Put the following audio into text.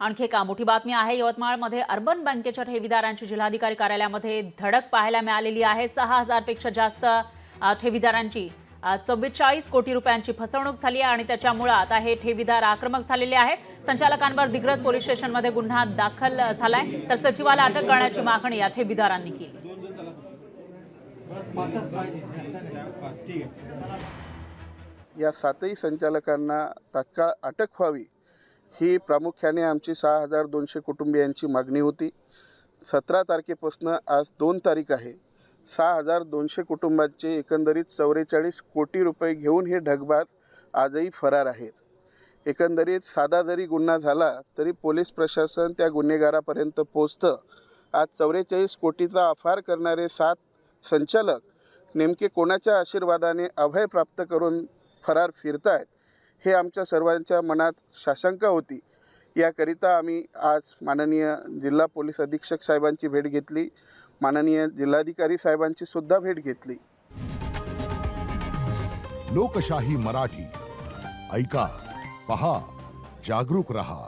आणखी एक मोठी बातमी आहे। यवतमाळमध्ये अर्बन बँकेच्या ठेवीदारांची जिल्हाधिकारी कार्यालयामध्ये धडक पाहायला मिळालेली आहे। 6,000 पेक्षा जास्त ठेवीदारांची 44 कोटी रुपयांची फसवणूक झाली आहे आणि त्याच्यामुळे आता हे ठेवीदार आक्रमक झालेले आहेत। संचालकांवर दिग्रस पोलीस स्टेशनमध्ये गुन्हा दाखल झालाय, तर सचिवाला अटक करण्याची मागणी या ठेवीदारांनी केली। या सातही संचालकांना तात्काळ अटक व्हावी ही प्रामुख्याने आमची 6,200 कुटुंबियांची मागणी होती। 17 तारखेपासून आज 2 तारीख आहे। 6,200 कुटुंबांचे एकंदरीत 44 कोटी रुपये घेऊन हे ढगबाज आजही फरार आहेत। एकंदरीत साधा जरी गुन्हा झाला तरी पोलीस प्रशासन त्या गुन्हेगारापर्यंत पोहोचतं। आज 44 कोटीचा अफार करणारे 7 संचालक नेमके कोणाच्या आशीर्वादाने अभय प्राप्त करून फरार फिरतायत हे आमच्या सर्वांच्या मनात साशंका होती। याकरिता आम्ही आज माननीय जिल्हा पोलीस अधीक्षक साहेबांची भेट घेतली, माननीय जिल्हाधिकारी साहेबांची सुद्धा भेट घेतली। लोकशाही मराठी ऐका, पहा, जागरूक रहा।